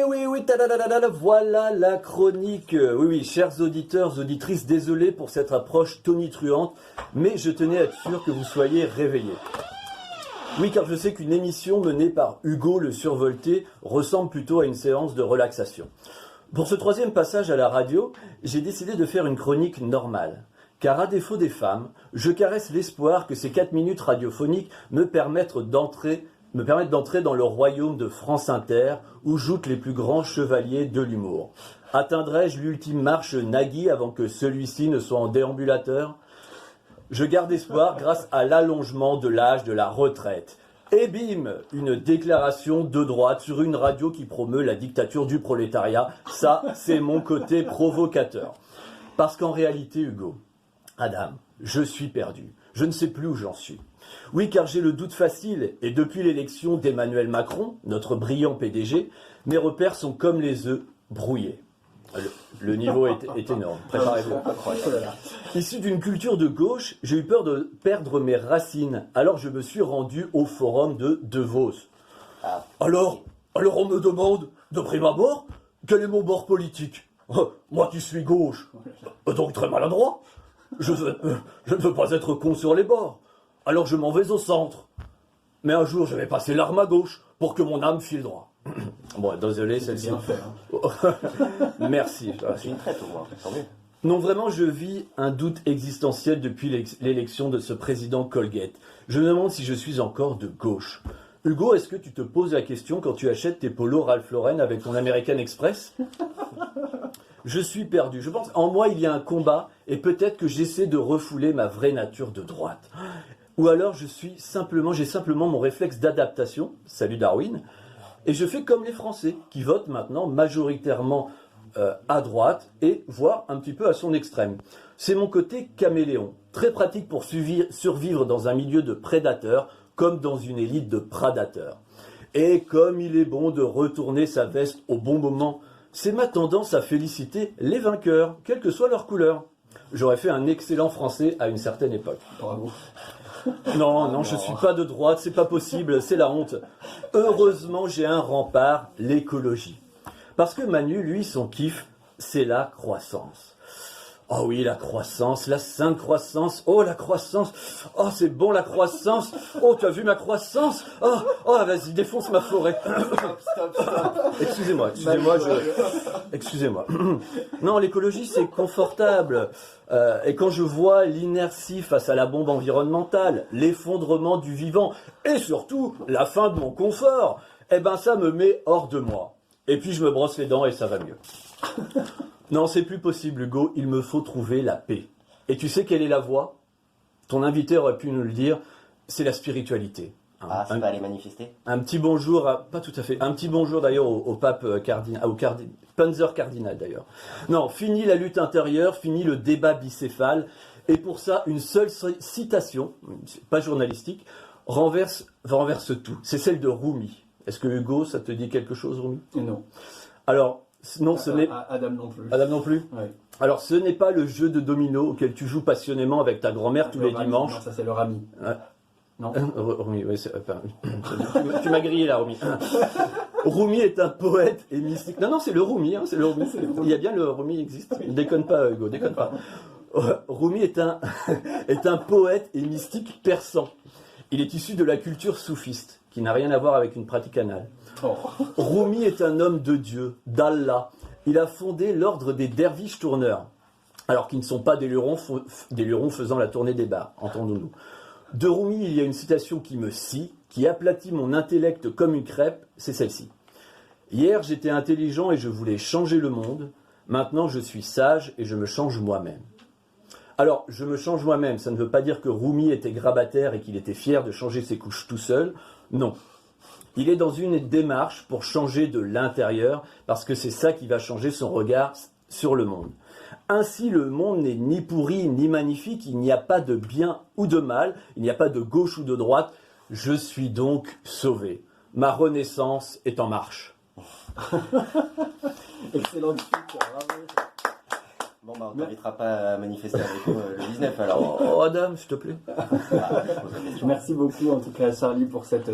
oui, tadadadada, voilà la chronique. Oui, chers auditeurs, auditrices, désolé pour cette approche tonitruante, mais je tenais à être sûr que vous soyez réveillés. Oui, car je sais qu'une émission menée par Hugo le Survolté ressemble plutôt à une séance de relaxation. Pour ce troisième passage à la radio, j'ai décidé de faire une chronique normale. Car à défaut des femmes, je caresse l'espoir que ces 4 minutes radiophoniques me permettent d'entrer dans le royaume de France Inter, où joutent les plus grands chevaliers de l'humour. Atteindrai-je l'ultime marche Nagui avant que celui-ci ne soit en déambulateur ? Je garde espoir grâce à l'allongement de l'âge de la retraite. Et bim, une déclaration de droite sur une radio qui promeut la dictature du prolétariat. Ça, c'est mon côté provocateur. Parce qu'en réalité, Hugo, Adam, je suis perdu. Je ne sais plus où j'en suis. Oui, car j'ai le doute facile, et depuis l'élection d'Emmanuel Macron, notre brillant PDG, mes repères sont comme les œufs brouillés. Le niveau est énorme, préparez-vous. Issu d'une culture de gauche, j'ai eu peur de perdre mes racines, alors je me suis rendu au forum de Vos. Alors on me demande, de prime abord, quel est mon bord politique ? Moi qui suis gauche, donc très maladroit. Je ne veux pas être con sur les bords. Alors je m'en vais au centre. Mais un jour, je vais passer l'arme à gauche pour que mon âme file droit. Bon, désolé, celle-ci. Bien fait, hein. Merci. C'est une traite au moins, tant mieux. Non, vraiment, je vis un doute existentiel depuis l'élection de ce président Colgate. Je me demande si je suis encore de gauche. Hugo, est-ce que tu te poses la question quand tu achètes tes polos Ralph Lauren avec ton American Express ? Je suis perdu. Je pense en moi il y a un combat et peut-être que j'essaie de refouler ma vraie nature de droite. Ou alors j'ai simplement mon réflexe d'adaptation, salut Darwin, et je fais comme les Français qui votent maintenant majoritairement à droite et voire un petit peu à son extrême. C'est mon côté caméléon, très pratique pour survivre dans un milieu de prédateurs comme dans une élite de prédateurs. Et comme il est bon de retourner sa veste au bon moment, c'est ma tendance à féliciter les vainqueurs, quelle que soit leur couleur. J'aurais fait un excellent français à une certaine époque. Bravo. Non, je suis pas de droite, c'est pas possible, c'est la honte. Heureusement, j'ai un rempart, l'écologie. Parce que Manu, lui, son kiff, c'est la croissance. Oh oui, la croissance, la sainte croissance. Oh, la croissance. Oh, c'est bon, la croissance. Oh, tu as vu ma croissance ? Oh, vas-y, défonce ma forêt. Stop. Excusez-moi. Non, l'écologie, c'est confortable. Et quand je vois l'inertie face à la bombe environnementale, l'effondrement du vivant, et surtout, la fin de mon confort, eh ben, ça me met hors de moi. Et puis, je me brosse les dents et ça va mieux. Non, c'est plus possible, Hugo, il me faut trouver la paix. Et tu sais quelle est la voie ? Ton invité aurait pu nous le dire, c'est la spiritualité. Ça va aller manifester ? Un petit bonjour, pas tout à fait, un petit bonjour d'ailleurs au pape cardinal, Panzer cardinal d'ailleurs. Non, fini la lutte intérieure, fini le débat bicéphale, et pour ça, une seule citation, pas journalistique, renverse tout. C'est celle de Rumi. Est-ce que Hugo, ça te dit quelque chose, Rumi ? Non. Alors, non, ce n'est... Adam non plus. Adam non plus ? Ouais. Alors, ce n'est pas le jeu de domino auquel tu joues passionnément avec ta grand-mère tous les dimanches. Non, ça c'est le Rami. Ouais. Non. Rumi, oui, tu m'as grillé là, Rumi. Rumi est un poète et mystique. Non, c'est le Rumi, c'est le Rumi. Il y a bien le Rumi existe. Déconne pas, Hugo, déconne pas. Rumi est un poète et mystique persan. Il est issu de la culture soufiste, qui n'a rien à voir avec une pratique anale. Oh. Rumi est un homme de Dieu, d'Allah. Il a fondé l'ordre des derviches tourneurs, alors qu'ils ne sont pas des lurons faisant la tournée des bars, entendons-nous. De Rumi, il y a une citation qui me scie, qui aplatit mon intellect comme une crêpe, c'est celle-ci. Hier, j'étais intelligent et je voulais changer le monde. Maintenant, je suis sage et je me change moi-même. Alors, je me change moi-même, ça ne veut pas dire que Rumi était grabataire et qu'il était fier de changer ses couches tout seul. Non. Il est dans une démarche pour changer de l'intérieur, parce que c'est ça qui va changer son regard sur le monde. Ainsi, le monde n'est ni pourri ni magnifique, il n'y a pas de bien ou de mal, il n'y a pas de gauche ou de droite. Je suis donc sauvé. Ma renaissance est en marche. Excellente chute, bravo. Bon, on t'invitera pas à manifester avec nous le 19 alors. Oh, Adam, s'il te plaît. Merci beaucoup en tout cas Charlie pour cette